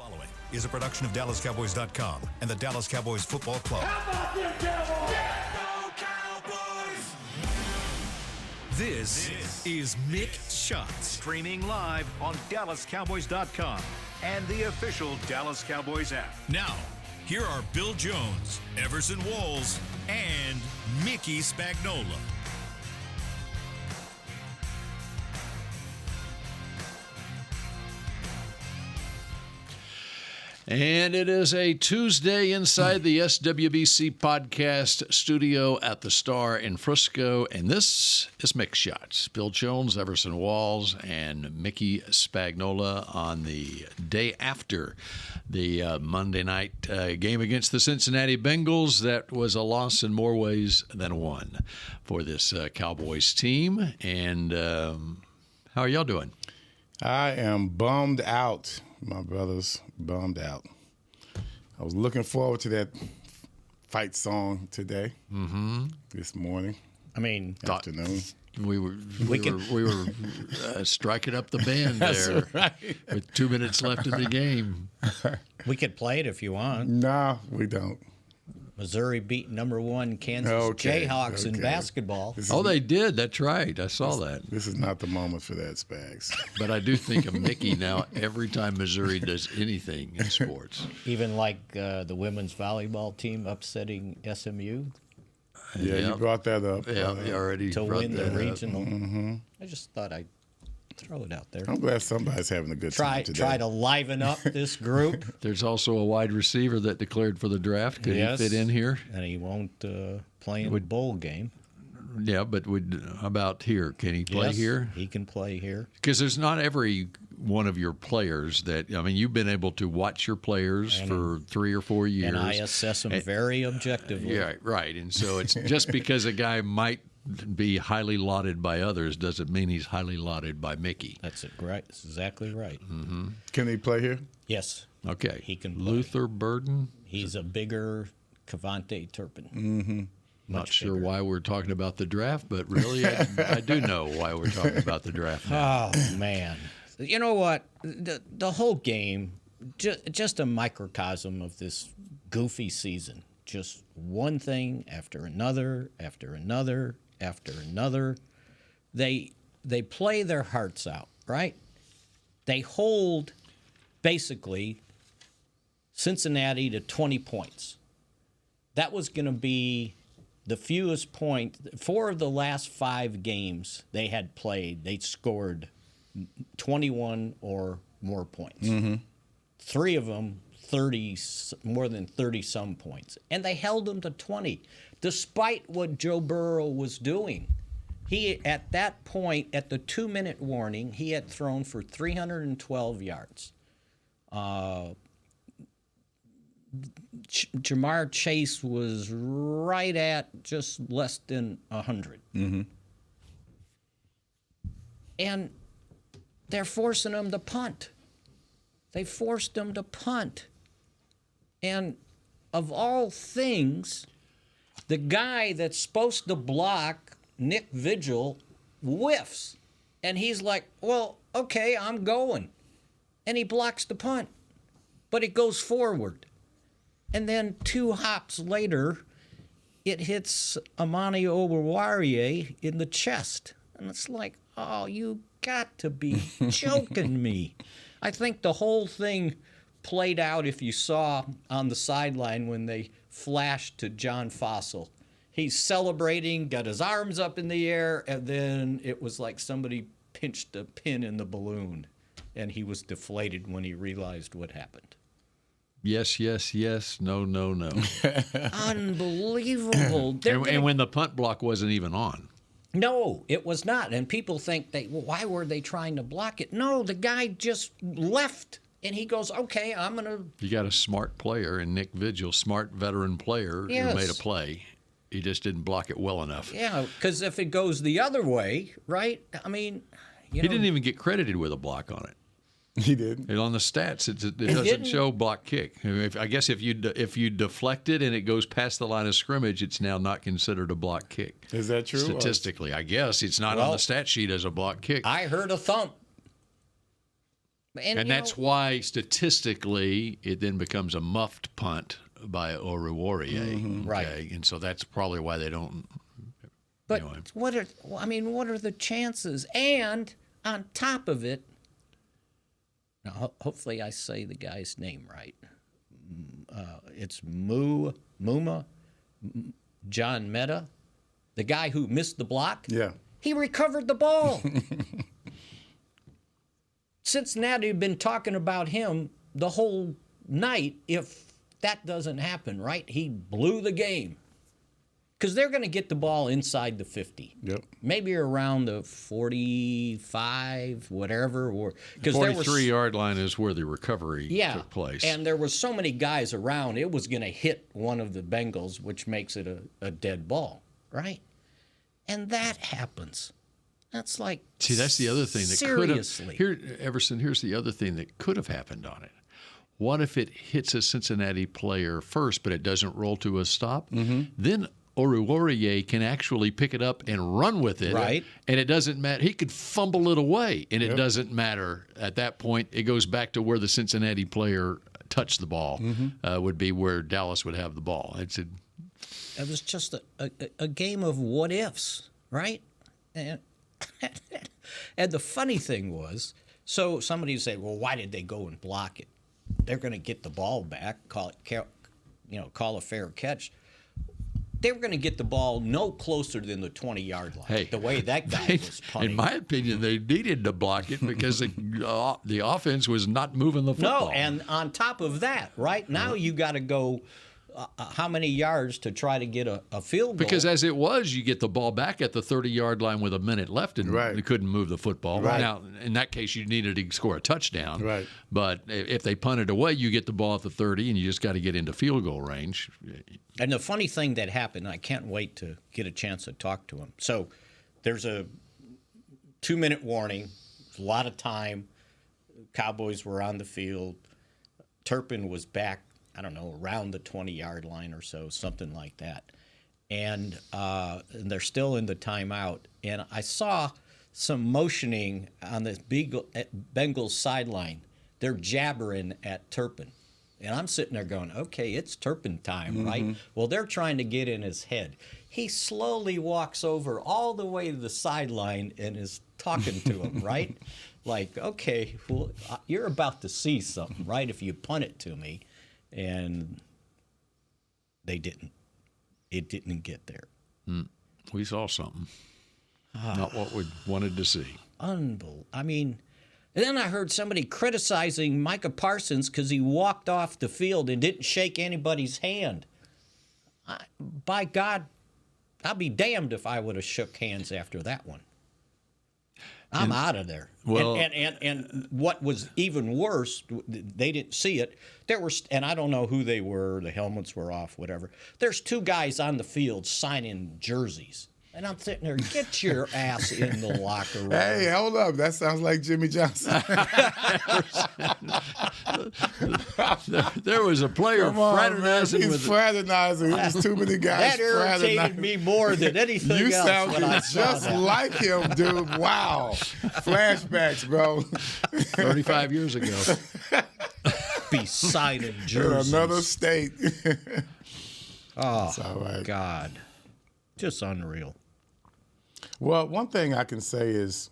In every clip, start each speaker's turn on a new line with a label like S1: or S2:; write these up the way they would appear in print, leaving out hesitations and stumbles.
S1: Following is a production of DallasCowboys.com and the Dallas Cowboys Football Club.
S2: How about them Cowboys?
S1: Yeah, go Cowboys! This is Mick Shots.
S3: Streaming live on DallasCowboys.com and the official Dallas Cowboys app.
S1: Now, here are Bill Jones, Everson Walls, and Mickey Spagnola.
S4: And it is a Tuesday inside the SWBC podcast studio at the Star in Frisco. And this is Mick Shots. Bill Jones, Everson Walls, and Mickey Spagnola on the day after the Monday night game against the Cincinnati Bengals. That was a loss in more ways than one for this Cowboys team. And how are y'all doing?
S5: I am bummed out. My brother's bummed out. I was looking forward to that fight song today, this morning. Afternoon.
S4: We were striking up the band there with 2 minutes left in the game.
S6: We could play it if you want.
S5: No, we don't.
S6: Missouri beat #1 Kansas Jayhawks in basketball.
S4: They did. That's right. I saw that.
S5: This is not the moment for that, Spags.
S4: But I do think of Mickey now every time Missouri does anything in sports.
S6: Even like the women's volleyball team upsetting SMU.
S5: Yeah, you brought that up.
S4: Yeah, you already
S6: to
S4: brought
S6: win
S4: that
S6: the regional.
S5: Mm-hmm.
S6: I just thought I'd throw it out there.
S5: I'm glad somebody's having a good time today.
S6: Try to liven up this group.
S4: There's also a wide receiver that declared for the draft. Could he fit in here?
S6: And he won't play in the bowl game.
S4: Yeah, but how about here? Can he play here?
S6: He can play here.
S4: Because there's not every one of your players that, you've been able to watch your players for 3 or 4 years.
S6: And I assess them very objectively.
S4: Yeah, right. And so it's just because a guy might be highly lauded by others doesn't mean he's highly lauded by Mickey.
S6: That's it, right. That's exactly right.
S4: Mm-hmm.
S5: Can he play here?
S6: Yes.
S4: Okay.
S6: He can play.
S4: Luther Burden?
S6: He's a bigger Cavante Turpin.
S5: Mm-hmm.
S4: Not sure why we're talking about the draft, but really I do know why we're talking about the draft now.
S6: Oh, man. You know what? The whole game, just a microcosm of this goofy season. Just one thing after another, after another, after another. They play their hearts out, right? They hold, basically, Cincinnati to 20 points. That was going to be the fewest point. 4 of the last 5 games they had played, they scored 21 or more points. 3 of them, more than 30-some points. And they held them to 20, despite what Joe Burrow was doing. He, at that point, at the 2-minute warning, he had thrown for 312 yards. Jamar Chase was right at just less than 100. And they're forcing him to punt. They forced him to punt. And of all things, the guy that's supposed to block Nick Vigil whiffs. And he's like, well, okay, I'm going. And he blocks the punt. But it goes forward. And then 2 hops later, it hits Amani Oruwariye in the chest. And it's like, oh, you got to be joking me. I think the whole thing played out, if you saw on the sideline when they flashed to John Fossil. He's celebrating, got his arms up in the air, and then it was like somebody pinched a pin in the balloon, and he was deflated when he realized what happened.
S4: Yes, yes, yes. No, no, no.
S6: Unbelievable.
S4: And when the punt block wasn't even on.
S6: No, it was not. And people think, why were they trying to block it? No, the guy just left. And he goes, okay, I'm going to.
S4: You got a smart player in Nick Vigil, smart veteran player who made a play. He just didn't block it well enough.
S6: Yeah, because if it goes the other way, right? I mean,
S4: he didn't even get credited with a block on it.
S5: He did.
S4: And on the stats, it doesn't show block kick. I guess if you deflect it and it goes past the line of scrimmage, it's now not considered a block kick.
S5: Is that true?
S4: Statistically, I guess it's not on the stat sheet as a block kick.
S6: I heard a thump.
S4: And that's why statistically it then becomes a muffed punt by Oruwariye.
S6: Right.
S4: Okay? And so that's probably why they don't.
S6: But what are the chances? And on top of it, now hopefully I say the guy's name right. It's Muma John Mehta, the guy who missed the block.
S5: Yeah.
S6: He recovered the ball. Cincinnati had been talking about him the whole night. If that doesn't happen, right? He blew the game. Because they're going to get the ball inside the 50.
S5: Yep.
S6: Maybe around the 45, whatever. Or
S4: 43-yard line is where the recovery took place.
S6: And there were so many guys around, it was going to hit one of the Bengals, which makes it a dead ball, right? And that happens. That's like,
S4: see, that's the other thing that
S6: seriously.
S4: could have. Everson, here's the other thing that could have happened on it. What if it hits a Cincinnati player first, but it doesn't roll to a stop? Mm-hmm. Then Oruwariye can actually pick it up and run with it.
S6: Right.
S4: And it doesn't matter. He could fumble it away, and it doesn't matter. At that point, it goes back to where the Cincinnati player touched the ball, would be where Dallas would have the ball. It
S6: was just a game of what ifs, right? And the funny thing was, so somebody would say, well, why did they go and block it? They're going to get the ball back, call a fair catch. They were going to get the ball no closer than the 20-yard line.
S4: Hey,
S6: the way that guy was punting.
S4: In my opinion, they needed to block it because the offense was not moving the football.
S6: No, and on top of that, right now you got to go how many yards to try to get a field goal?
S4: Because as it was, you get the ball back at the 30-yard line with a minute left, and you couldn't move the football.
S5: Right.
S4: Now, in that case, you needed to score a touchdown.
S5: Right.
S4: But if they punt it away, you get the ball at the 30, and you just got to get into field goal range.
S6: And the funny thing that happened, I can't wait to get a chance to talk to him. So there's a 2-minute warning, a lot of time. Cowboys were on the field. Turpin was back, I don't know, around the 20-yard line or so, something like that. And they're still in the timeout. And I saw some motioning on the Bengals sideline. They're jabbering at Turpin. And I'm sitting there going, okay, it's Turpin time, right? Well, they're trying to get in his head. He slowly walks over all the way to the sideline and is talking to him, right? Like, okay, well, you're about to see something, right, if you punt it to me. And they didn't. It didn't get there.
S4: We saw something. Not what we wanted to see.
S6: Unbelievable. I mean, and then I heard somebody criticizing Micah Parsons because he walked off the field and didn't shake anybody's hand. By God, I'll be damned if I would have shook hands after that one. I'm out of there.
S4: Well,
S6: and what was even worse, they didn't see it. There were, and I don't know who they were. The helmets were off, whatever. There's 2 guys on the field signing jerseys. And I'm sitting there, get your ass in the locker room.
S5: Hey, hold up. That sounds like Jimmy Johnson.
S4: there was a player fraternizing
S5: He's
S4: with
S5: fraternizing. There's too many guys
S6: That irritated
S5: fraternizing.
S6: me more than anything
S5: You
S6: else.
S5: sound
S6: when I saw
S5: just
S6: that.
S5: like him, dude. Wow. Flashbacks, bro.
S4: 35 years ago.
S6: Be signing
S5: In
S6: jerseys.
S5: another state.
S6: Oh,
S5: It's all right.
S6: God. Just unreal.
S5: Well, one thing I can say is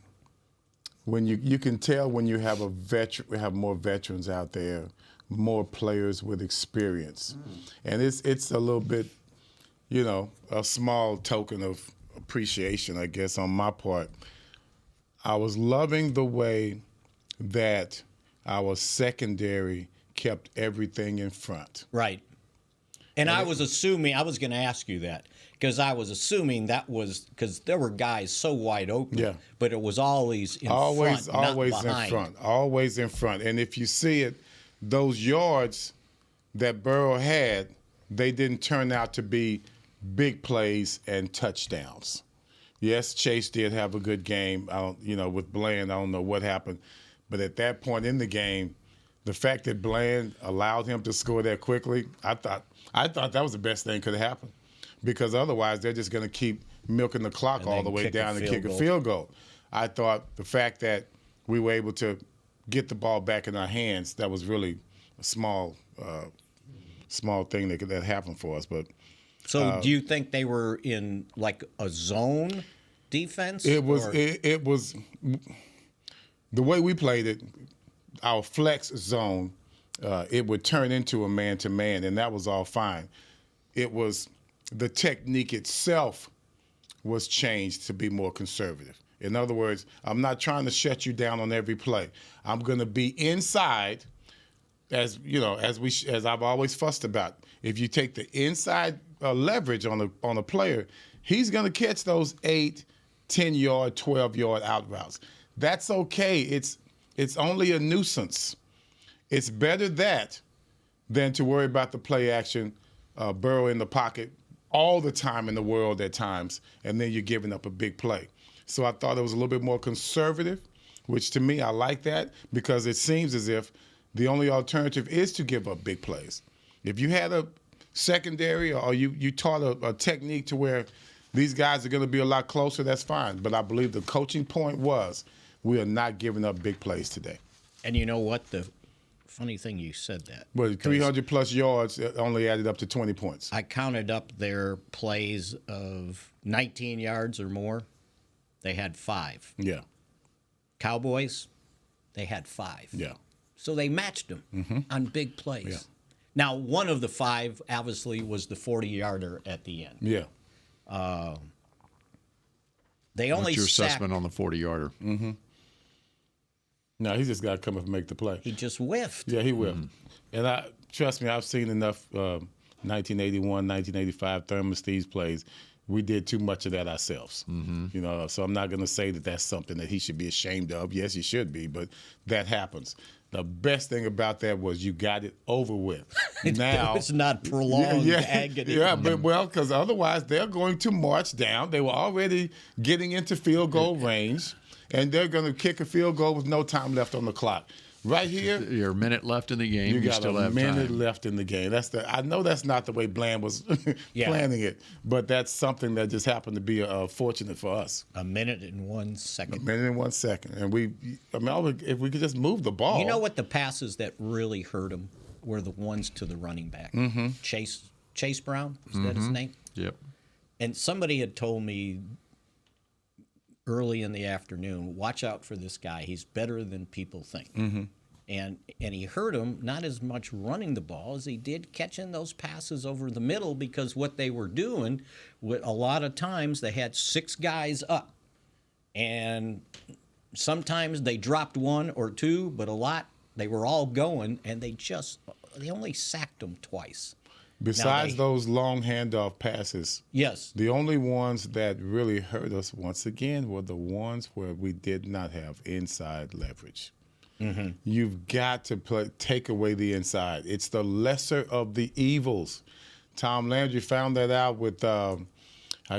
S5: when you can tell when you have we have more veterans out there, more players with experience. And it's a little bit, a small token of appreciation, I guess, on my part. I was loving the way that our secondary kept everything in front.
S6: Right. And I was assuming, I was going to ask you that, because I was assuming that was, because there were guys so wide open,
S5: Yeah.
S6: but it was always in
S5: Always
S6: front, not
S5: in
S6: behind.
S5: front. Always in front. And if you see it, those yards that Burrow had, they didn't turn out to be big plays and touchdowns. Yes, Chase did have a good game. With Bland, I don't know what happened. But at that point in the game, the fact that Bland allowed him to score that quickly, I thought that was the best thing could have happened. Because otherwise, they're just going to keep milking the clock
S6: And
S5: all
S6: then
S5: the way
S6: kick a
S5: down and
S6: field
S5: kick a
S6: goal.
S5: field goal. I thought the fact that we were able to get the ball back in our hands, that was really a small thing that happened for us. But
S6: So do you think they were in like a zone defense?
S5: it was the way we played it, our flex zone, it would turn into a man-to-man, and that was all fine. It was the technique itself was changed to be more conservative. In other words, I'm not trying to shut you down on every play. I'm going to be inside, as you know, as I've always fussed about. If you take the inside leverage on a player, he's going to catch those 8, 10-yard, 12-yard out routes. That's okay. It's only a nuisance. It's better that than to worry about the play action, Burrow in the pocket all the time in the world at times, and then you're giving up a big play. So I thought it was a little bit more conservative, which to me I like that because it seems as if the only alternative is to give up big plays. If you had a secondary or you taught a technique to where these guys are going to be a lot closer, that's fine. But I believe the coaching point was we are not giving up big plays today.
S6: And you know what? The funny thing you said that.
S5: Well, 300-plus yards only added up to 20 points.
S6: I counted up their plays of 19 yards or more. They had 5.
S5: Yeah.
S6: Cowboys, they had 5.
S5: Yeah.
S6: So they matched them on big plays.
S5: Yeah.
S6: Now, one of the 5 obviously was the 40-yarder at the end.
S5: Yeah.
S6: They only
S4: What's your
S6: sacked.
S4: assessment on the 40-yarder?
S5: No, he's just got to come up and make the play.
S6: He just whiffed.
S5: Yeah, he will. And trust me, I've seen enough 1981, 1985 Thurman Steve's plays. We did too much of that ourselves. You know, so I'm not going to say that that's something that he should be ashamed of. Yes, he should be, but that happens. The best thing about that was you got it over with. Now
S6: It's not prolonged agony.
S5: Yeah, but because otherwise they're going to march down. They were already getting into field goal range, and they're going to kick a field goal with no time left on the clock. Right here,
S4: You're a minute left in the game.
S5: you got
S4: still
S5: a
S4: have
S5: minute
S4: time.
S5: left in the game. I know that's not the way Bland was planning it, but that's something that just happened to be fortunate for us.
S6: A minute and 1 second.
S5: A minute and 1 second, and if we could just move the ball.
S6: You know what? The passes that really hurt him were the ones to the running back. Chase Brown, is that his name?
S4: Yep.
S6: And somebody had told me early in the afternoon, watch out for this guy. He's better than people think. And he hurt him not as much running the ball as he did catching those passes over the middle, because what they were doing, a lot of times they had 6 guys up. And sometimes they dropped 1 or 2, but a lot, they were all going, and they only sacked them twice.
S5: Besides those long handoff passes,
S6: Yes.
S5: the only ones that really hurt us once again were the ones where we did not have inside leverage. You've got to take away the inside. It's the lesser of the evils. Tom Landry found that out with, I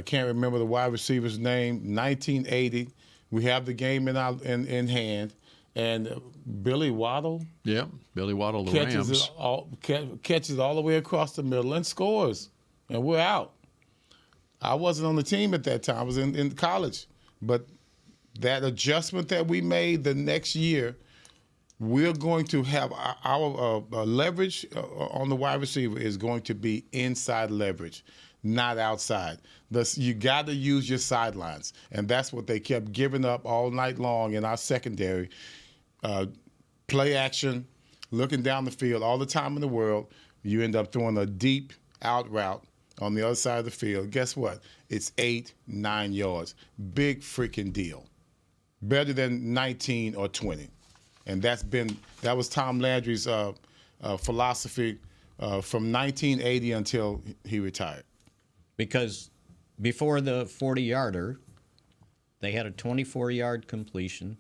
S5: can't remember the wide receiver's name, 1980. We have the game in hand. And Billy Waddle
S4: Billy Waddle, the
S5: catches
S4: Rams.
S5: catches it all the way across the middle and scores, and we're out. I wasn't on the team at that time. I was in college. But that adjustment that we made the next year, we're going to have our leverage on the wide receiver is going to be inside leverage, not outside. You got to use your sidelines, and that's what they kept giving up all night long in our secondary. Play action, looking down the field all the time in the world. You end up throwing a deep out route on the other side of the field. Guess what? It's 8, 9 yards. Big freaking deal. Better than 19 or 20. And that was Tom Landry's philosophy from 1980 until he retired.
S6: Because before the 40-yarder, they had a 24-yard completion.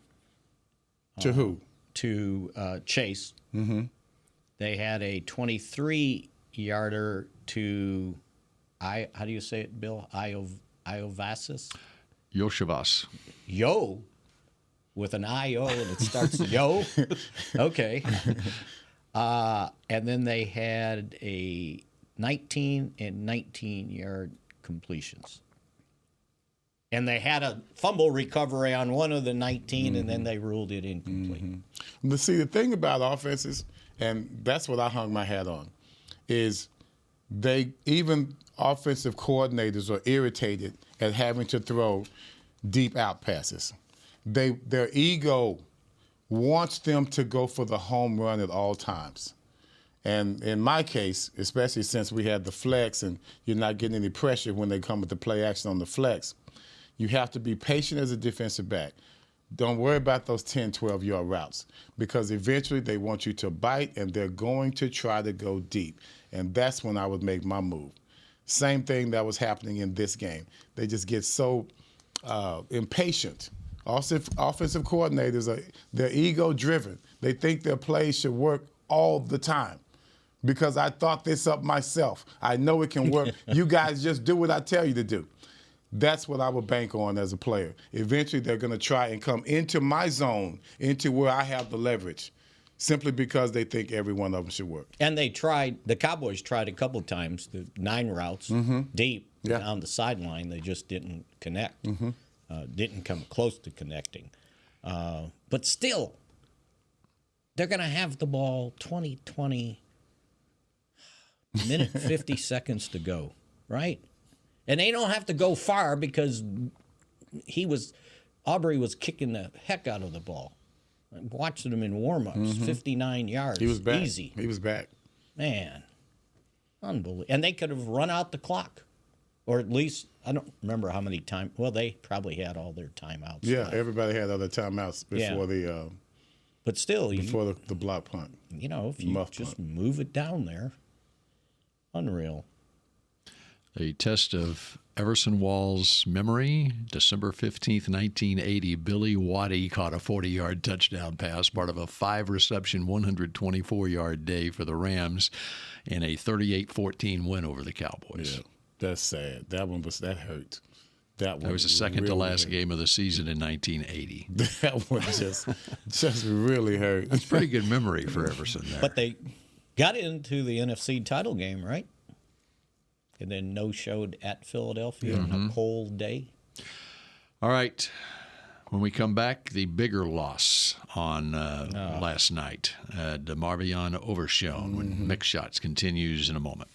S5: To who?
S6: To Chase. They had a 23-yarder to, how do you say it, Bill? Iovasis?
S4: Yoshavas.
S6: Yo, with an I-O and it starts Yo. Okay. And then they had a 19 and 19-yard completions. And they had a fumble recovery on one of the 19, and then they ruled it incomplete.
S5: But see, the thing about offenses, and that's what I hung my hat on, is even offensive coordinators are irritated at having to throw deep out passes. Their ego wants them to go for the home run at all times. And in my case, especially since we had the flex and you're not getting any pressure when they come with the play action on the flex, you have to be patient as a defensive back. Don't worry about those 10, 12-yard routes because eventually they want you to bite and they're going to try to go deep. And that's when I would make my move. Same thing that was happening in this game. They just get so impatient. Offensive coordinators, they're ego-driven. They think their plays should work all the time because I thought this up myself. I know it can work. You guys just do what I tell you to do. That's what I would bank on as a player. Eventually, they're going to try and come into my zone, into where I have the leverage, simply because they think every one of them should work.
S6: And the Cowboys tried a couple times, the 9 routes deep down the sideline. They just didn't connect, didn't come close to connecting. But still, they're going to have the ball 20, minute 50 seconds to go, right? And they don't have to go far because Aubrey was kicking the heck out of the ball. I'm watching him in warm-ups, 59 yards.
S5: He was back.
S6: Easy.
S5: He was back.
S6: Man, unbelievable. And they could have run out the clock. Or at least, I don't remember how many times. Well, they probably had all their timeouts.
S5: Yeah,
S6: left.
S5: Everybody had other timeouts before
S6: But still,
S5: the block punt.
S6: You know, if you just move it down there, unreal.
S4: A test of Everson Wall's memory. December 15th, 1980, Billy Waddy caught a 40-yard touchdown pass, part of a 5-reception, 124-yard day for the Rams in a 38-14 win over the Cowboys.
S5: Yeah, that's sad. That hurt. That
S4: was the second to last game of the season in 1980.
S5: That one just really hurt.
S4: That's pretty good memory for Everson there.
S6: But they got into the NFC title game, right? And then no-showed at Philadelphia on a cold day.
S4: All right. When we come back, the bigger loss on last night. DeMarvion overshown when Mick Shots continues in a moment.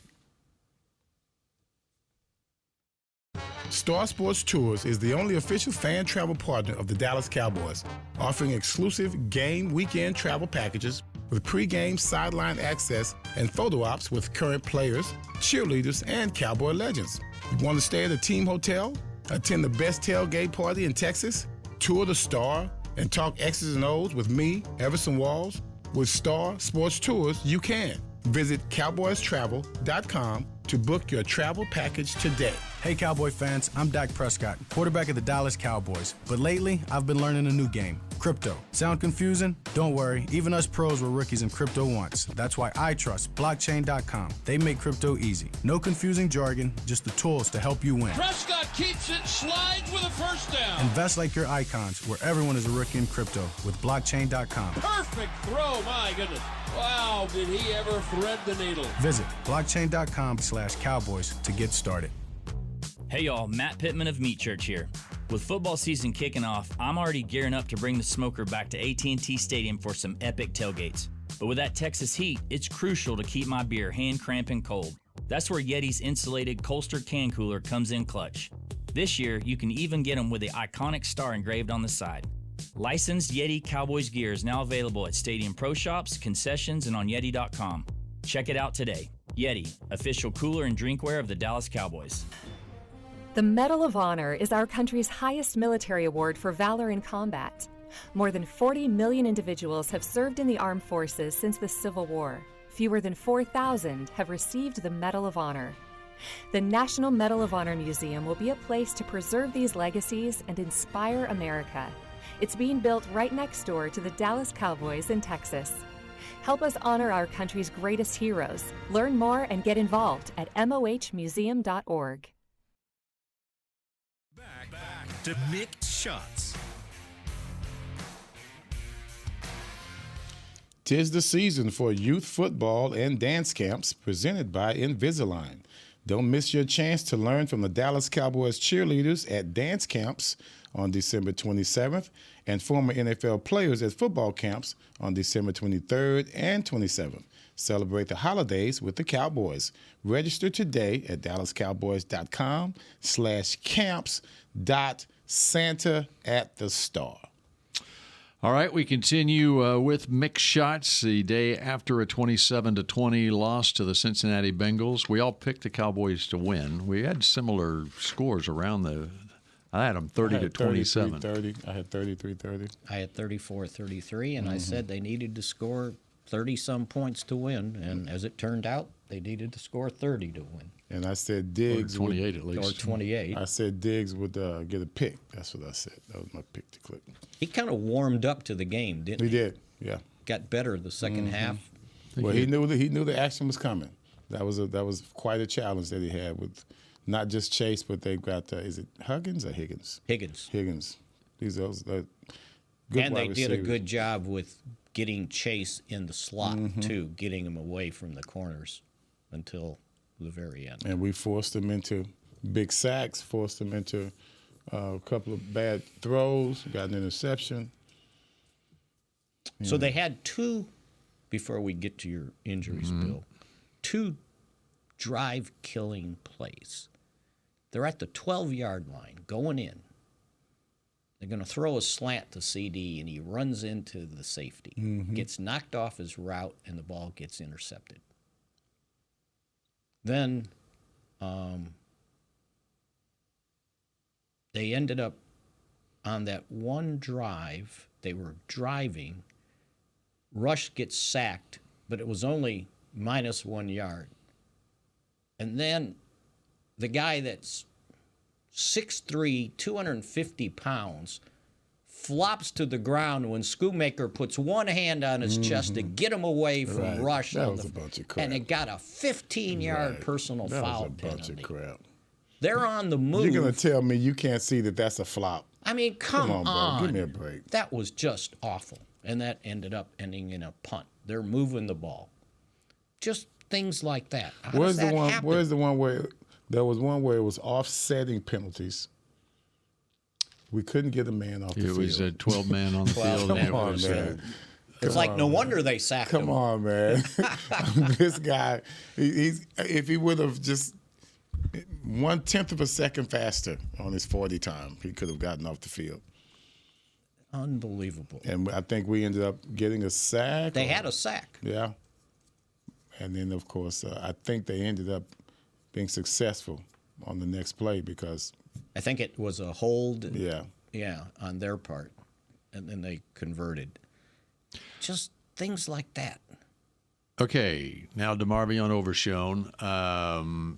S5: Star Sports Tours is the only official fan travel partner of the Dallas Cowboys, offering exclusive game weekend travel packages with pre-game sideline access and photo ops with current players, cheerleaders, and Cowboy legends. You want to stay at a team hotel, attend the best tailgate party in Texas, tour the Star, and talk X's and O's with me, Everson Walls? With Star Sports Tours, you can. Visit cowboystravel.com to book your travel package today.
S2: Hey Cowboy fans, I'm Dak Prescott, quarterback of the Dallas Cowboys. But lately, I've been learning a new game, crypto. Sound confusing? Don't worry, even us pros were rookies in crypto once. That's why I trust blockchain.com. They make crypto easy. No confusing jargon, just the tools to help you win.
S7: Prescott keeps it, slides with a first down.
S2: Invest like your icons, where everyone is a rookie in crypto with blockchain.com.
S7: Perfect throw, my goodness. Wow, did he ever thread the needle.
S2: Visit blockchain.com/Cowboys to get started.
S8: Hey y'all, Matt Pittman of Meat Church here. With football season kicking off, I'm already gearing up to bring the smoker back to AT&T Stadium for some epic tailgates. But with that Texas heat, it's crucial to keep my beer hand cramping cold. That's where Yeti's insulated Colster can cooler comes in clutch. This year, you can even get them with the iconic star engraved on the side. Licensed Yeti Cowboys gear is now available at Stadium Pro Shops, concessions, and on Yeti.com. Check it out today. Yeti, official cooler and drinkware of the Dallas Cowboys.
S9: The Medal of Honor is our country's highest military award for valor in combat. More than 40 million individuals have served in the armed forces since the Civil War. Fewer than 4,000 have received the Medal of Honor. The National Medal of Honor Museum will be a place to preserve these legacies and inspire America. It's being built right next door to the Dallas Cowboys in Texas. Help us honor our country's greatest heroes. Learn more and get involved at mohmuseum.org.
S1: Back to Mick Shots.
S5: 'Tis the season for youth football and dance camps presented by Invisalign. Don't miss your chance to learn from the Dallas Cowboys cheerleaders at dance camps on December 27th and former NFL players at football camps on December 23rd and 27th. Celebrate the holidays with the Cowboys. Register today at dallascowboys.com/camps.Santa@the-Star.
S4: All right, we continue with Mick Shots the day after a 27-20 loss to the Cincinnati Bengals. We all picked the Cowboys to win. We had similar scores around the. I had them 30-27.
S5: 30. I had 33-30.
S6: I had 34-33, and I said they needed to score 30-some points to win, and as it turned out, they needed to score 30 to win.
S5: And I said Diggs
S4: or 28 at least.
S6: Or 28.
S5: I said Diggs would get a pick. That's what I said. That was my pick to click.
S6: He kind of warmed up to the game, didn't he?
S5: He did, yeah.
S6: Got better the second half.
S5: Well, he knew the action was coming. That was quite a challenge that he had with not just Chase, but they've got is it Huggins or Higgins?
S6: Higgins.
S5: These are good.
S6: And they
S5: wide
S6: did a
S5: receivers.
S6: good job with getting Chase in the slot too, getting him away from the corners until the very end.
S5: And we forced them into big sacks, forced them into a couple of bad throws, got an interception.
S6: So they had two, before we get to your injuries, Bill, two drive-killing plays. They're at the 12-yard line, going in. They're going to throw a slant to CD, and he runs into the safety, gets knocked off his route, and the ball gets intercepted. Then they ended up on that one drive. They were driving. Rush gets sacked, but it was only -1 yard. And then the guy that's 6'3", 250 pounds, flops to the ground when Schoonmaker puts one hand on his chest to get him away from Rush.
S5: That was a bunch of crap.
S6: And it got a 15-yard personal foul
S5: penalty. That was a bunch
S6: penalty.
S5: of crap.
S6: They're on the move.
S5: You're going to tell me you can't see that that's a flop?
S6: I mean, come
S5: on,
S6: on.
S5: bro. Give me a break.
S6: That was just awful. And that ended up ending in a punt. They're moving the ball. Just things like that. How does that happen?
S5: Where's the one where there was one where it was offsetting penalties? We couldn't get a man off the field.
S4: It was a 12-man on the field.
S5: Come on, man.
S6: It's like no wonder they sacked him.
S5: Come on, man. This guy, if he would have just 1/10 of a second faster on his 40 time, he could have gotten off the field.
S6: Unbelievable.
S5: And I think we ended up getting a sack.
S6: They had a sack.
S5: Yeah. And then, of course, I think they ended up being successful on the next play because
S6: I think it was a hold.
S5: Yeah,
S6: on their part, and then they converted. Just things like that.
S4: Okay, now DeMarvion Overshown, and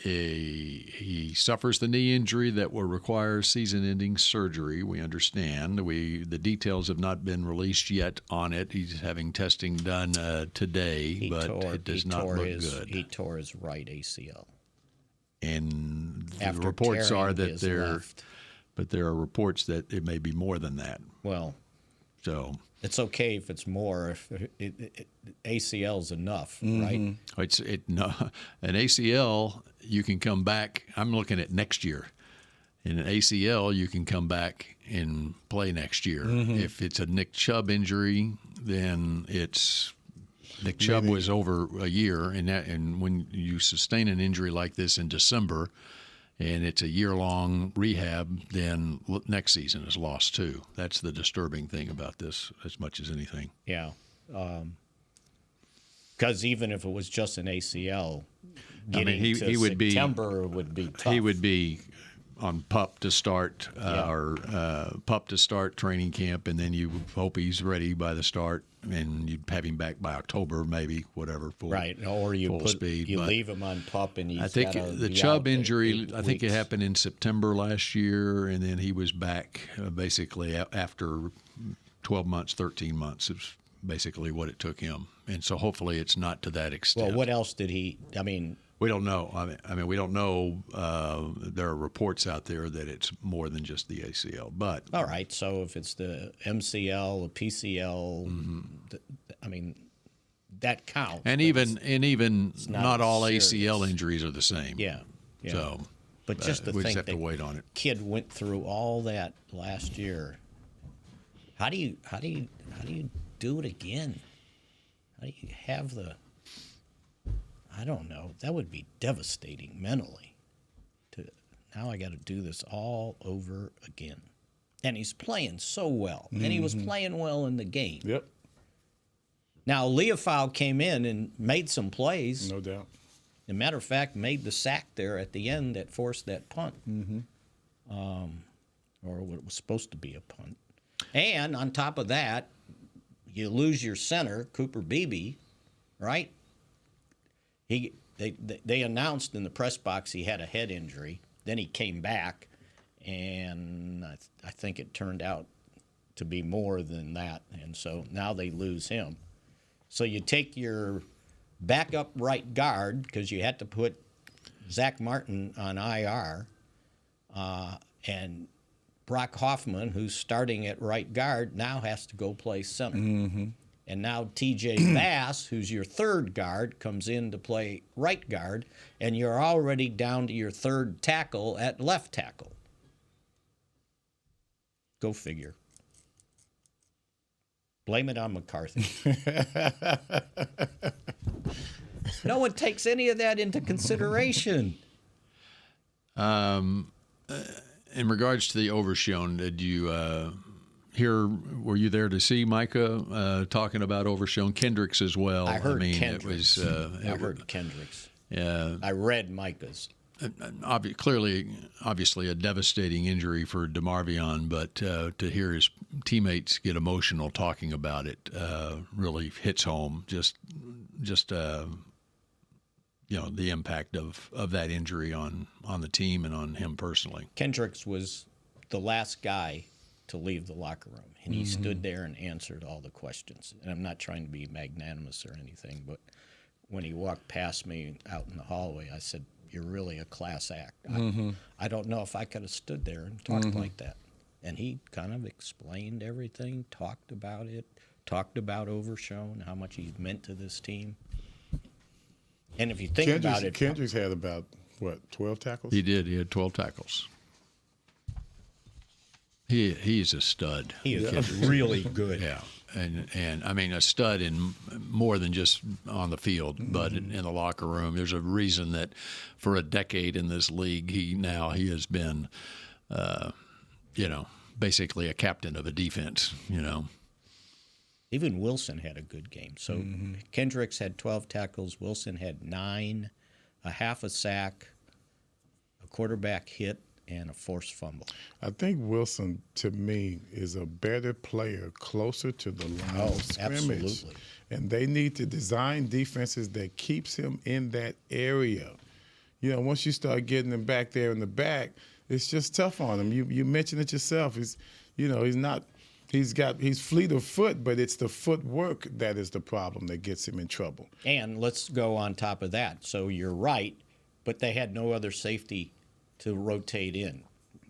S4: he suffers the knee injury that will require season-ending surgery. We understand. The details have not been released yet on it. He's having testing done today, it does not look good.
S6: He tore his right ACL.
S4: And the
S6: After
S4: reports are
S6: tearing
S4: that
S6: his left.
S4: but there are reports that it may be more than that.
S6: Well,
S4: so
S6: it's okay if it's more. If ACL's enough, right?
S4: An ACL you can come back. I'm looking at next year. In an ACL, you can come back and play next year. If it's a Nick Chubb injury, then it's Nick Chubb was over a year, and when you sustain an injury like this in December, and it's a year-long rehab, then next season is lost too. That's the disturbing thing about this, as much as anything.
S6: Yeah, because even if it was just an ACL, getting to September would be tough.
S4: He would be on PUP to start PUP to start training camp, and then you hope he's ready by the start, and you'd have him back by October, maybe, whatever.
S6: Or you
S4: full speed.
S6: You leave him on PUP, and he's
S4: I think the Chubb injury. I think it happened in September last year, and then he was back basically after 12 months, 13 months. Is basically what it took him, and so hopefully it's not to that extent.
S6: Well, what else did he? I mean.
S4: We don't know. I mean, we don't know. There are reports out there that it's more than just the ACL. But
S6: all right, so if it's the MCL, the PCL, I mean, that counts.
S4: And even not all
S6: serious.
S4: ACL injuries are the same.
S6: Yeah.
S4: So,
S6: but just to
S4: we
S6: think
S4: just have
S6: that
S4: to wait on it.
S6: Kid went through all that last year. How do you do it again? How do you have the? I don't know. That would be devastating mentally. Now I got to do this all over again. And he's playing so well, and he was playing well in the game.
S5: Yep.
S6: Now Leofau came in and made some plays.
S5: No doubt.
S6: As a matter of fact, made the sack there at the end that forced that punt, or what was supposed to be a punt. And on top of that, you lose your center, Cooper Beebe, right? They announced in the press box he had a head injury. Then he came back, and I think it turned out to be more than that. And so now they lose him. So you take your backup right guard, because you had to put Zach Martin on IR, and Brock Hoffman, who's starting at right guard, now has to go play center. And now TJ Bass, who's your third guard, comes in to play right guard, and you're already down to your third tackle at left tackle. Go figure. Blame it on McCarthy. No one takes any of that into consideration.
S4: In regards to the Overshown, did you were you there to see Micah talking about Overshown? Kendricks as well.
S6: I heard
S4: Kendricks.
S6: I heard Kendricks.
S4: Yeah.
S6: I read Micah's.
S4: Obviously a devastating injury for DeMarvion, but to hear his teammates get emotional talking about it really hits home. Just the impact of that injury on the team and on him personally.
S6: Kendricks was the last guy to leave the locker room, and he stood there and answered all the questions. And I'm not trying to be magnanimous or anything, but when he walked past me out in the hallway, I said, "You're really a class act." I don't know if I could have stood there and talked like that. And he kind of explained everything, talked about it, talked about Overshown, how much he meant to this team. And if you think about it,
S5: Kendricks had about 12 tackles.
S4: He did. He had 12 tackles. He's a stud.
S6: He is really good.
S4: Yeah, and I mean a stud in more than just on the field, but in the locker room. There's a reason that for a decade in this league, he has been, basically a captain of a defense.
S6: Even Wilson had a good game. So Kendricks had 12 tackles. Wilson had 9, a half a sack, a quarterback hit, and a forced fumble.
S5: I think Wilson, to me, is a better player closer to the line of scrimmage.
S6: Absolutely.
S5: And they need to design defenses that keeps him in that area. Once you start getting him back there in the back, it's just tough on him. You mentioned it yourself. He's fleet of foot, but it's the footwork that is the problem that gets him in trouble.
S6: And let's go on top of that. So you're right, but they had no other safety to rotate in.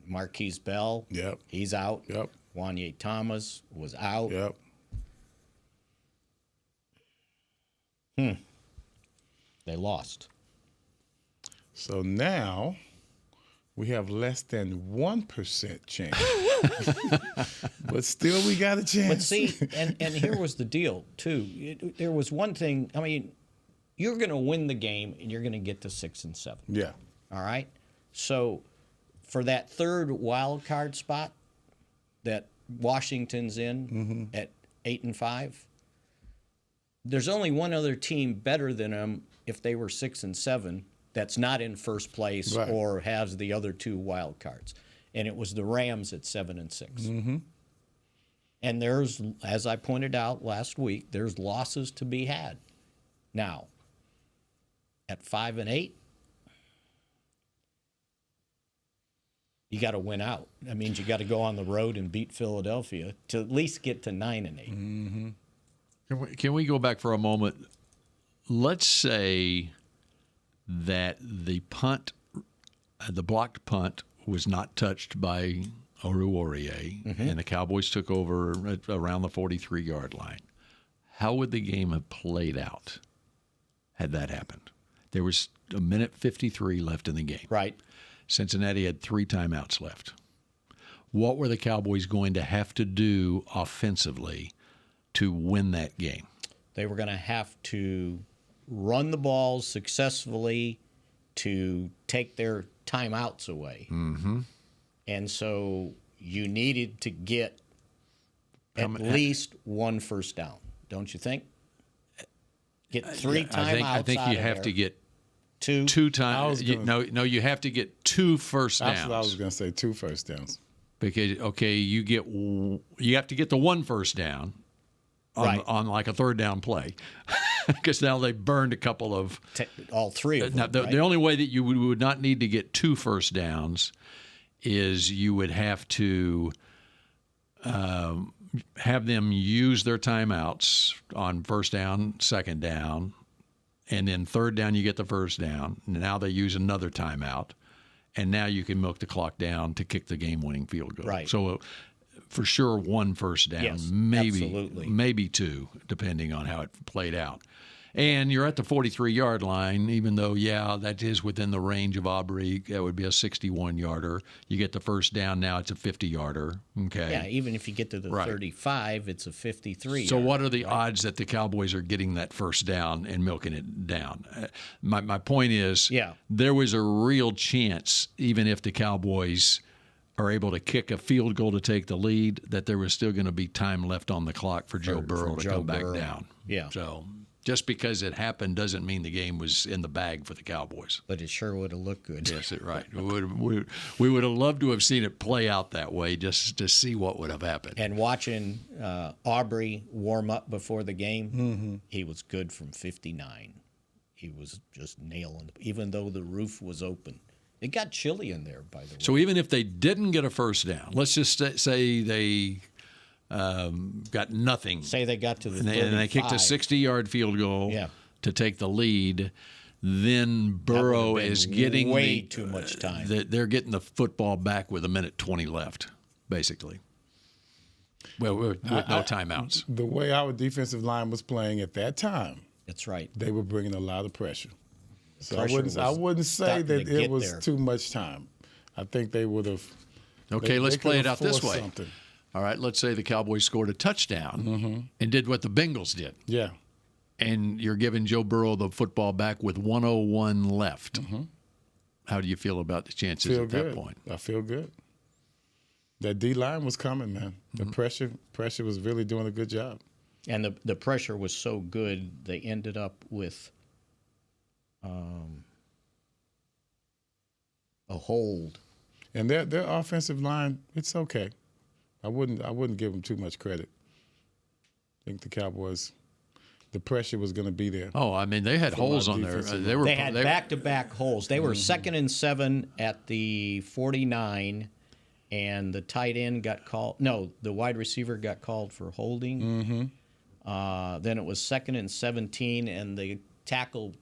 S6: Marquise Bell, he's out.
S5: Yep.
S6: Wanye Thomas was out.
S5: Yep.
S6: They lost.
S5: So now we have less than 1% chance. But still we got a chance.
S6: But see, and here was the deal, too. There was one thing. I mean, you're going to win the game, and you're going to get to 6 and 7.
S5: Yeah.
S6: All right? So for that third wild card spot that Washington's in at 8 and 5, there's only one other team better than them if they were 6 and 7 that's not in first place or has the other 2 wild cards. And it was the Rams at 7 and 6. And there's, as I pointed out last week, there's losses to be had. Now, at 5 and 8, you got to win out. That means you got to go on the road and beat Philadelphia to at least get to 9 and 8.
S4: Can we go back for a moment? Let's say that the blocked punt was not touched by Oruwariye, and the Cowboys took over at around the 43-yard line. how would the game have played out had that happened? There was a minute 53 left in the game.
S6: Right.
S4: Cincinnati had 3 timeouts left. What were the Cowboys going to have to do offensively to win that game?
S6: They were going to have to run the ball successfully to take their timeouts away.
S4: Mm-hmm.
S6: And so you needed to get at least 1 first down, don't you think? Get 3 timeouts.
S4: I think you have to get
S6: two
S4: times. No, you have to get 2 first downs.
S5: That's what I was going to say, 2 first downs.
S4: Because you have to get the 1 first down on like a 3rd down play, because now they burned a couple of
S6: all 3 of them.
S4: Now the only way that you would not need to get 2 first downs is you would have to have them use their timeouts on 1st down, 2nd down, and then 3rd down you get the 1st down. Now they use another timeout. And now you can milk the clock down to kick the game-winning field goal.
S6: Right.
S4: So, for sure, 1 first down,
S6: yes,
S4: maybe 2, depending on how it played out. And you're at the 43-yard line, even though, that is within the range of Aubrey. That would be a 61-yarder. You get the first down, now it's a 50-yarder. Okay.
S6: Yeah, even if you get to the 35, it's a 53.
S4: So what are the odds that the Cowboys are getting that first down and milking it down? My point is, there was a real chance, even if the Cowboys are able to kick a field goal to take the lead, that there was still going to be time left on the clock for Joe Burrow to come back down.
S6: Yeah.
S4: So just because it happened doesn't mean the game was in the bag for the Cowboys.
S6: But it sure would have looked good.
S4: Yes, right. We would have loved to have seen it play out that way, just to see what would have happened.
S6: And watching Aubrey warm up before the game, he was good from 59. He was just nailing it, even though the roof was open. It got chilly in there, by the way.
S4: So even if they didn't get a first down, let's just say they got nothing.
S6: Say they got to the 35.
S4: And they kicked a 60-yard field goal to take the lead. Then Burrow is getting
S6: way too much time.
S4: They're getting the football back with 1:20 left, basically. Well, with no timeouts.
S5: The way our defensive line was playing at that time,
S6: that's right.
S5: They were bringing a lot of pressure. So I wouldn't say that it was too much time. I think they would have.
S4: Okay, let's play it out this way. All right, let's say the Cowboys scored a touchdown and did what the Bengals did.
S5: Yeah.
S4: And you're giving Joe Burrow the football back with 1:01 left. How do you feel about the chances at that point?
S5: I feel good. That D-line was coming, man. The pressure was really doing a good job.
S6: And the pressure was so good, they ended up with a hold.
S5: And their offensive line, it's okay. I wouldn't give them too much credit. I think the Cowboys, the pressure was going to be there.
S4: Oh, I mean, they had holes on there.
S6: They had back-to-back holes. They were 2nd and 7 at the 49, and the tight end got called. No, the wide receiver got called for holding. Then it was 2nd and 17, and they tackled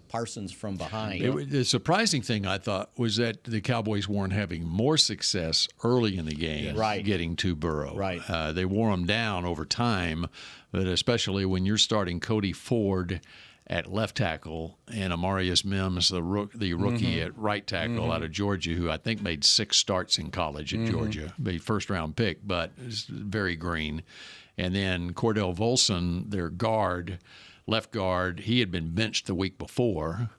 S6: Parsons from behind.
S4: The surprising thing, I thought, was that the Cowboys weren't having more success early in the game getting to Burrow.
S6: Right.
S4: They wore him down over time, but especially when you're starting Cody Ford at left tackle and Amarius Mims, the rookie at right tackle out of Georgia, who I think made 6 starts in college at Georgia, a first-round pick, but is very green. And then Cordell Volson, their left guard, he had been benched the week before.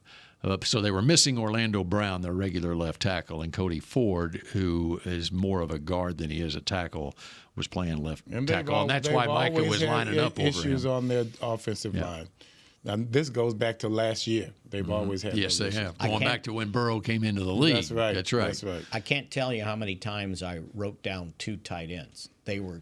S4: So they were missing Orlando Brown, their regular left tackle, and Cody Ford, who is more of a guard than he is a tackle, was playing left tackle. And that's why Micah was lining up over him.
S5: Issues on their offensive line. Now, this goes back to last year. They've always had
S4: Yes, they
S5: issues.
S4: have. Going back to when Burrow came into the league.
S5: That's right.
S4: That's right.
S6: I can't tell you how many times I wrote down 2 tight ends. They were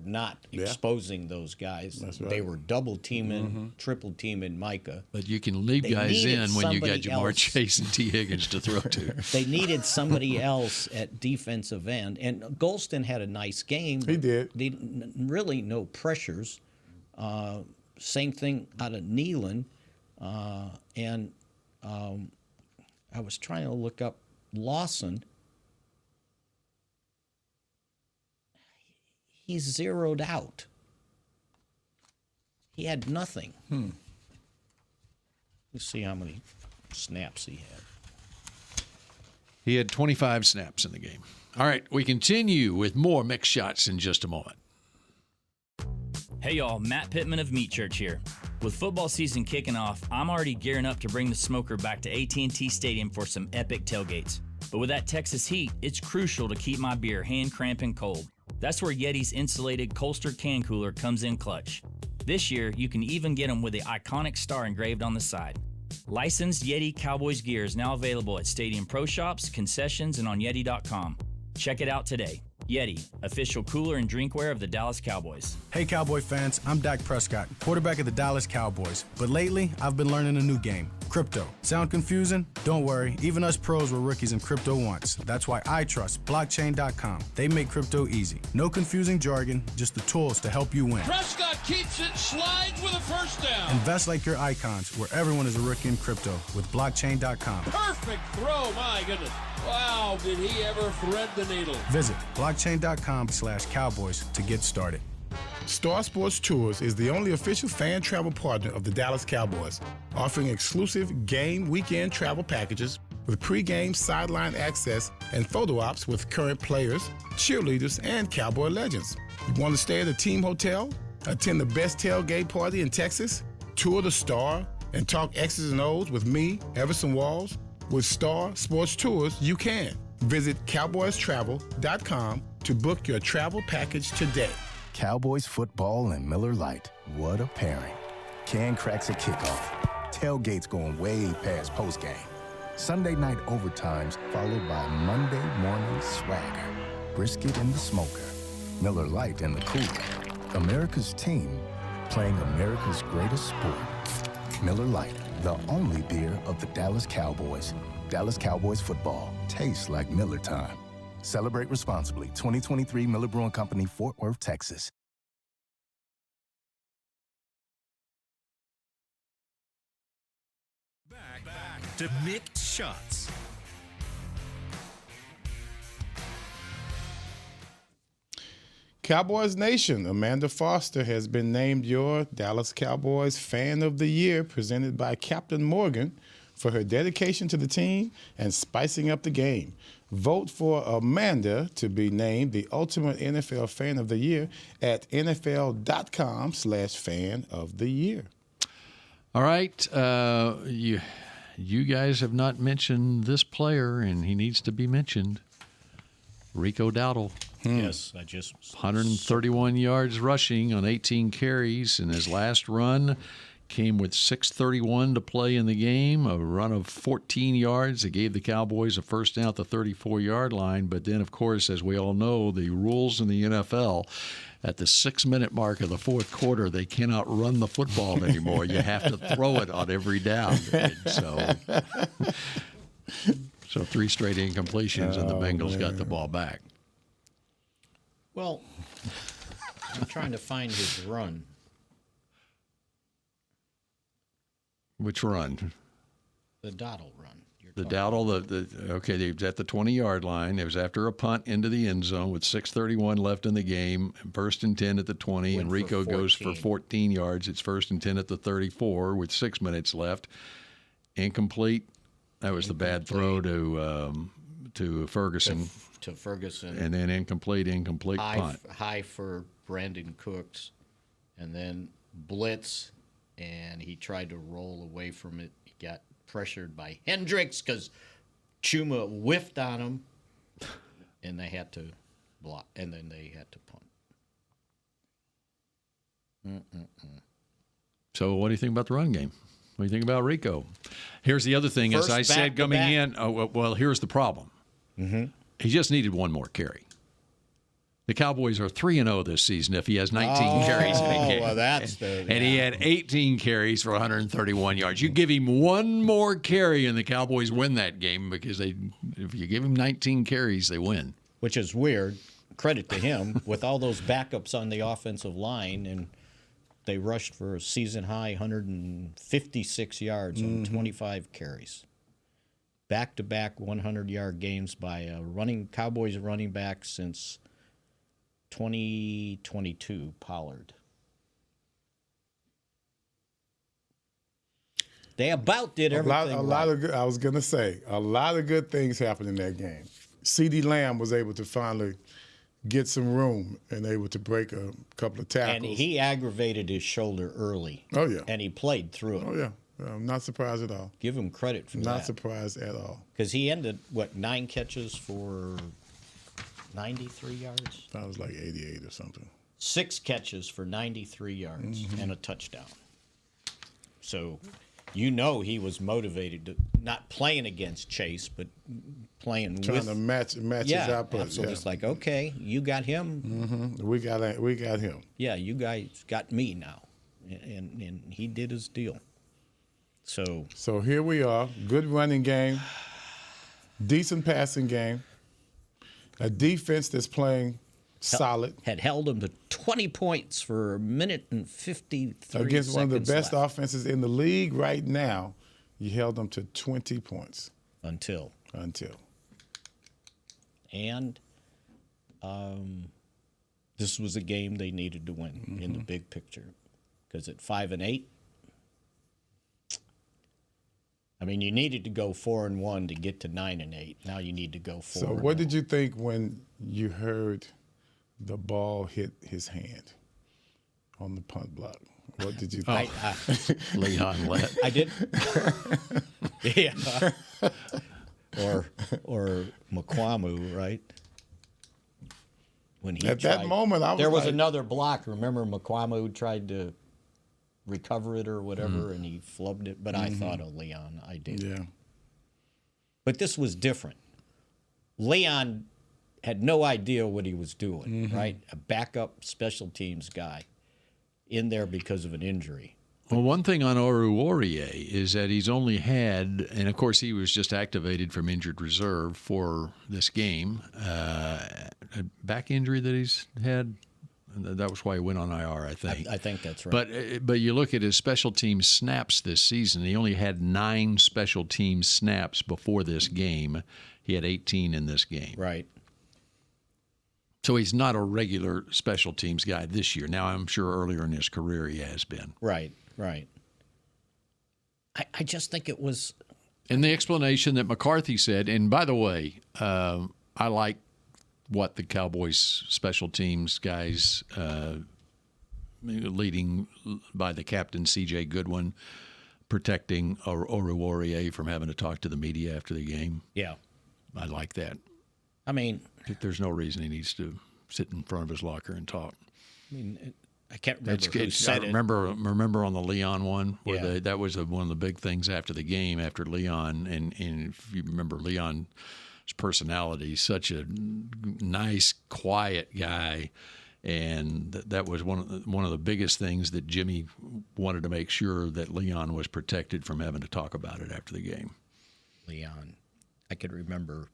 S6: not exposing those guys.
S5: That's right.
S6: They were double teaming, triple teaming Micah.
S4: But you can leave guys in when you got Jamar Chase and T. Higgins to throw to.
S6: They needed somebody else at defensive end. And Golston had a nice game.
S5: He did.
S6: Really no pressures. Same thing out of Neyland. And I was trying to look up Lawson. He's zeroed out. He had nothing. Let's see how many snaps he had.
S4: He had 25 snaps in the game. All right, we continue with more Mick Shots in just a moment.
S8: Hey y'all, Matt Pittman of Meat Church here. With football season kicking off, I'm already gearing up to bring the smoker back to AT&T Stadium for some epic tailgates. But with that Texas heat, it's crucial to keep my beer hand cramping cold. That's where Yeti's insulated Colster can cooler comes in clutch. This year, you can even get them with the iconic star engraved on the side. Licensed Yeti Cowboys gear is now available at Stadium Pro Shops, concessions, and on Yeti.com. Check it out today. Yeti, official cooler and drinkware of the Dallas Cowboys.
S2: Hey Cowboy fans, I'm Dak Prescott, quarterback of the Dallas Cowboys. But lately, I've been learning a new game, crypto. Sound confusing? Don't worry, even us pros were rookies in crypto once. That's why I trust blockchain.com. They make crypto easy. No confusing jargon, just the tools to help you win.
S7: Prescott keeps it, slides with a first down.
S2: Invest like your icons, where everyone is a rookie in crypto with blockchain.com.
S7: Perfect throw, my goodness. Wow, did he ever thread the needle.
S2: Visit blockchain.com/Cowboys to get started.
S5: Star Sports Tours is the only official fan travel partner of the Dallas Cowboys, offering exclusive game weekend travel packages with pregame sideline access and photo ops with current players, cheerleaders, and Cowboy legends. You want to stay at a team hotel, attend the best tailgate party in Texas, tour the Star, and talk X's and O's with me, Everson Walls? With Star Sports Tours, you can. Visit cowboystravel.com to book your travel package today.
S10: Cowboys football and Miller Lite. What a pairing. Can cracks at kickoff. Tailgates going way past postgame. Sunday night overtimes followed by Monday morning swagger. Brisket in the smoker. Miller Lite in the cooler. America's team playing America's greatest sport. Miller Lite, the only beer of the Dallas Cowboys. Dallas Cowboys football tastes like Miller time. Celebrate responsibly. 2023 Miller Brewing Company, Fort Worth, Texas.
S1: Back to Mick Shots.
S5: Cowboys Nation, Amanda Foster has been named your Dallas Cowboys Fan of the Year, presented by Captain Morgan, for her dedication to the team and spicing up the game. Vote for Amanda to be named the ultimate NFL Fan of the Year at NFL.com/Fan of the Year.
S4: All right. You guys have not mentioned this player, and he needs to be mentioned. Rico Dowdle.
S6: Yes, I just
S4: 131 yards rushing on 18 carries in his last run. Came with 6:31 to play in the game, a run of 14 yards that gave the Cowboys a first down at the 34-yard line. But then, of course, as we all know, the rules in the NFL, at the 6-minute mark of the fourth quarter, they cannot run the football anymore. You have to throw it on every down. And so 3 straight incompletions, and the Bengals got the ball back.
S6: Well, I'm trying to find his run.
S4: Which run?
S6: The Dowdle run.
S4: The Dowdle, okay, they was at the 20-yard line. It was after a punt into the end zone with 6:31 left in the game. First and 10 at the 20, and Rico goes for 14 yards. It's first and 10 at the 34 with 6 minutes left. Incomplete. That was the bad throw to Ferguson.
S6: To Ferguson.
S4: And then incomplete punt.
S6: High for Brandon Cooks, and then blitz, and he tried to roll away from it. He got pressured by Hendricks because Chuma whiffed on him, and they had to block, and then they had to punt.
S4: So what do you think about the run game? What do you think about Rico? Here's the other thing.
S6: First
S4: as I said coming in, here's the problem.
S6: Mm-hmm.
S4: He just needed one more carry. The Cowboys are 3-0 this season if he has 19 carries in a game.
S6: Well,
S4: and he had 18 carries for 131 yards. You give him one more carry, and the Cowboys win that game because if you give him 19 carries, they win.
S6: Which is weird. Credit to him with all those backups on the offensive line, and they rushed for a season-high 156 yards on 25 carries. Back-to-back 100-yard games by a Cowboys running back since 2022, Pollard. They about did everything
S5: I was going to say, a lot of good things happened in that game. CeeDee Lamb was able to finally get some room and able to break a couple of tackles.
S6: And he aggravated his shoulder early.
S5: Oh, yeah.
S6: And he played through it.
S5: Oh, yeah. I'm not surprised at all.
S6: Give him credit for that.
S5: Not surprised at all.
S6: Because he ended, 9 catches for 93 yards?
S5: That was like 88 or something.
S6: 6 catches for 93 yards and a touchdown. So, he was motivated to not playing against Chase, but playing
S5: trying
S6: with.
S5: To match his output.
S6: Absolutely. It's like, okay, you got him.
S5: We got him.
S6: Yeah, you guys got me now, and he did his deal. So
S5: here we are. Good running game, decent passing game, a defense that's playing solid.
S6: Had held him to 20 points for a minute and 53
S5: against
S6: seconds
S5: one of the best
S6: left.
S5: offenses in the league right now. You held them to 20 points
S6: until.
S5: And
S6: this was a game they needed to win in the big picture, because at 5-8. I mean, you needed to go 4-1 to get to 9-8. Now you need to go 4.
S5: So, what did you think when you heard the ball hit his hand on the punt block? What did you think?
S4: Leon let.
S6: I did. Yeah. Or McQuamu, right? When he
S5: at that moment,
S6: there was another block. Remember, McQuamu tried to recover it or whatever, and he flubbed it. But I thought of Leon. I did.
S5: Yeah.
S6: But this was different. Leon had no idea what he was doing, right? A backup special teams guy in there because of an injury.
S4: Well, one thing on Oruwariye is that he's only had, and of course he was just activated from injured reserve for this game, a back injury that he's had. That was why he went on IR, I think.
S6: I think that's right.
S4: But you look at his special teams snaps this season. He only had 9 special teams snaps before this game. He had 18 in this game.
S6: Right.
S4: So he's not a regular special teams guy this year. Now, I'm sure earlier in his career he has been.
S6: Right. I just think it was.
S4: And the explanation that McCarthy said, and by the way, I like what the Cowboys special teams guys, leading by the captain, C.J. Goodwin, protecting Oruwariye from having to talk to the media after the game.
S6: Yeah.
S4: I like that.
S6: I mean,
S4: there's no reason he needs to sit in front of his locker and talk.
S6: I mean, I can't remember who said it.
S4: Remember on the Leon one, where
S6: Yeah.
S4: that was one of the big things after the game, after Leon, and if you remember Leon's personality, such a nice, quiet guy, and that was one of the biggest things that Jimmy wanted to make sure that Leon was protected from having to talk about it after the game.
S6: Leon, I could remember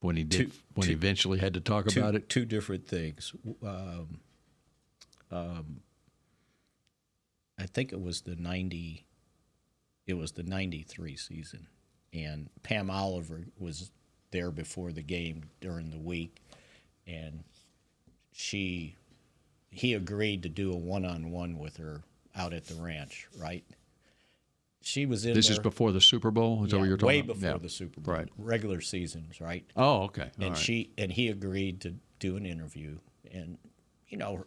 S4: when he did he eventually had to talk about it.
S6: 2 different things. I think it was the 93 season, and Pam Oliver was there before the game during the week, and he agreed to do a one-on-one with her out at the ranch, right? She was in
S4: This
S6: there.
S4: is before the Super Bowl? Is that what you're talking
S6: way
S4: about?
S6: before the Super Bowl.
S4: Right.
S6: Regular seasons, right?
S4: Oh, okay. All
S6: And
S4: right.
S6: he agreed to do an interview, and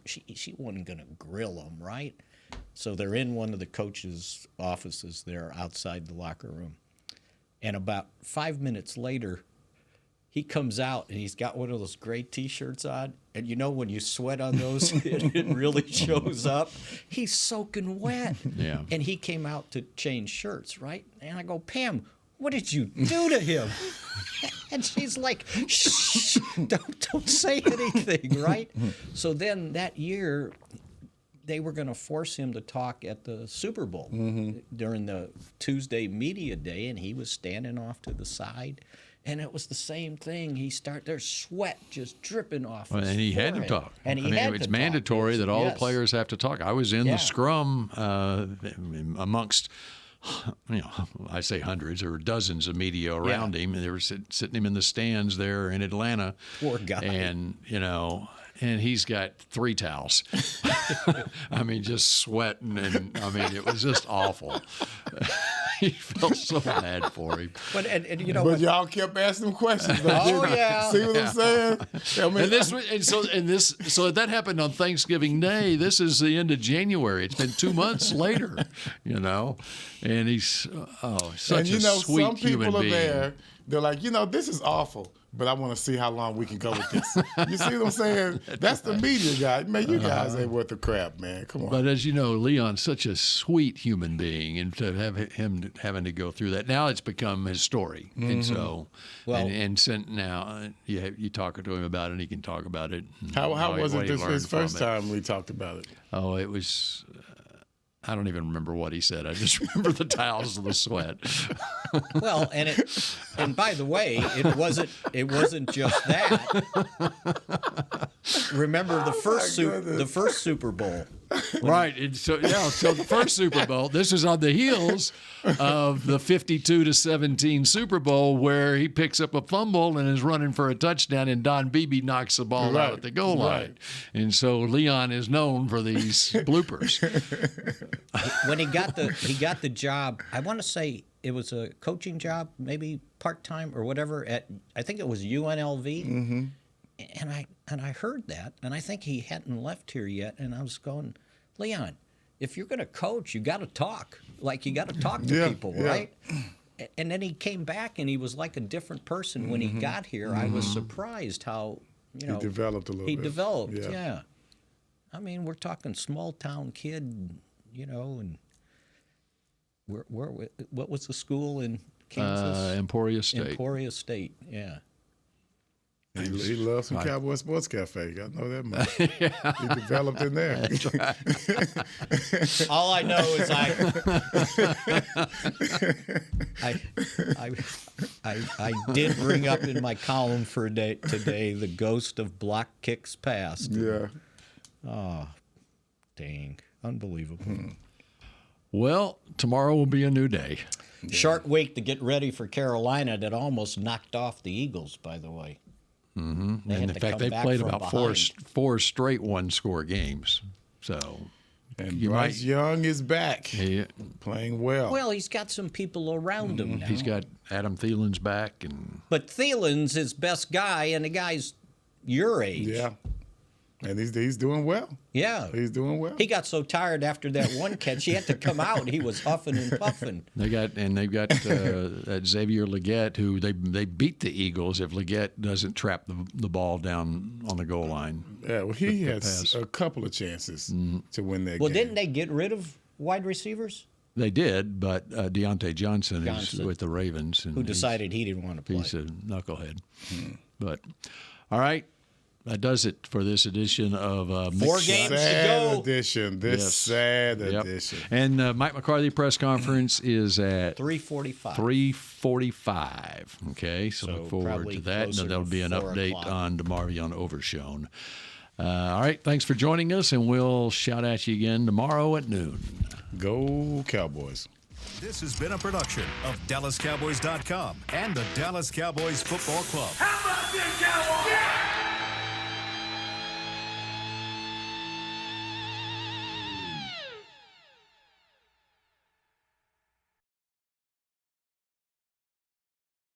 S6: she wasn't going to grill him, right? So they're in one of the coaches' offices there outside the locker room, and about 5 minutes later, he comes out and he's got one of those gray T-shirts on, and when you sweat on those, it really shows up. He's soaking wet.
S4: Yeah.
S6: And he came out to change shirts, right? And I go, Pam, what did you do to him? And she's like, shh, don't say anything, right? So then that year, they were going to force him to talk at the Super Bowl during the Tuesday media day, and he was standing off to the side. And it was the same thing. There's sweat just dripping off his
S4: And he had to
S6: forehead.
S4: talk.
S6: And he
S4: I mean,
S6: had
S4: it's
S6: to
S4: mandatory
S6: talk.
S4: that all
S6: Yes.
S4: the players have to talk. I was in
S6: Yeah.
S4: the scrum amongst, I say hundreds or dozens of media around him, and they were sitting him in the stands there in Atlanta.
S6: Poor guy.
S4: And and he's got 3 towels. I mean, just sweating, and I mean, it was just awful. He felt so bad for him.
S6: But and you know,
S5: but y'all kept asking him questions.
S6: Oh yeah,
S5: see what I'm saying? I mean,
S4: So that happened on Thanksgiving Day. This is the end of January. It's been 2 months later, and he's such a sweet
S5: some people
S4: human
S5: are
S4: being.
S5: there. They're like, this is awful, but I want to see how long we can go with this. You see what I'm saying? That's the media guy. Man, you guys ain't worth the crap, man. Come on.
S4: But as you know, Leon's such a sweet human being, and to have him having to go through that, now it's become his story. Mm-hmm. And so, now you talk to him about it, and he can talk about it.
S5: How was it his first time we talked about it?
S4: Oh, it was... I don't even remember what he said. I just remember the towels and the sweat.
S6: Well, and by the way, it wasn't just that. Remember the first Super Bowl.
S4: Right. And so the first Super Bowl, this was on the heels of the 52-17 Super Bowl where he picks up a fumble and is running for a touchdown, and Don Beebe knocks the ball out at the goal line. Right. And so Leon is known for these bloopers.
S6: When he got the job, I want to say it was a coaching job, maybe part-time or whatever, I think it was UNLV. Mm-hmm. And I heard that, and I think he hadn't left here yet, and I was going, Leon, if you're going to coach, you got to talk. Like, you got to talk to people, right? And then he came back, and he was like a different person when he got here. Mm-hmm. I was surprised how,
S5: he developed a little bit.
S6: He developed, yeah. I mean, we're talking small-town kid, and what was the school in Kansas?
S4: Emporia State.
S6: Emporia State, yeah.
S5: He loves some Cowboy Sports Cafe. I know that much. He developed in there.
S4: That's right.
S6: All I know is I did bring up in my column for today the ghost of block kicks past.
S5: Yeah.
S6: Oh, dang. Unbelievable.
S4: Well, tomorrow will be a new day.
S6: Short week to get ready for Carolina that almost knocked off the Eagles, by the way.
S4: Mm-hmm. And in fact, they played about four straight one-score games. So,
S5: and Bryce Young is back, playing well.
S6: Well, he's got some people around him now.
S4: He's got Adam Thielen's back,
S6: but Thielen's his best guy, and the guy's your age.
S5: Yeah, and he's doing well.
S6: Yeah,
S5: he's doing well.
S6: He got so tired after that one catch, he had to come out. He was huffing and puffing.
S4: They've got that Xavier Legette, who they beat the Eagles if Legette doesn't trap the ball down on the goal line.
S5: Yeah, well, he has a couple of chances to win that game.
S6: Well, didn't they get rid of wide receivers?
S4: They did, but Deontay Johnson is with the Ravens. And
S6: who decided he didn't want to play.
S4: He's a knucklehead. But, all right. That does it for this edition of
S6: 4 games to go.
S5: Sad edition.
S4: And Mike McCarthy press conference is at
S6: 3:45.
S4: 3:45. Okay, so look forward to that. And there'll be an update on DeMarvion Overshown. All right, thanks for joining us, and we'll shout at you again tomorrow at noon.
S5: Go Cowboys.
S3: This has been a production of DallasCowboys.com and the Dallas Cowboys Football Club.
S11: How about this, Cowboys? Yeah!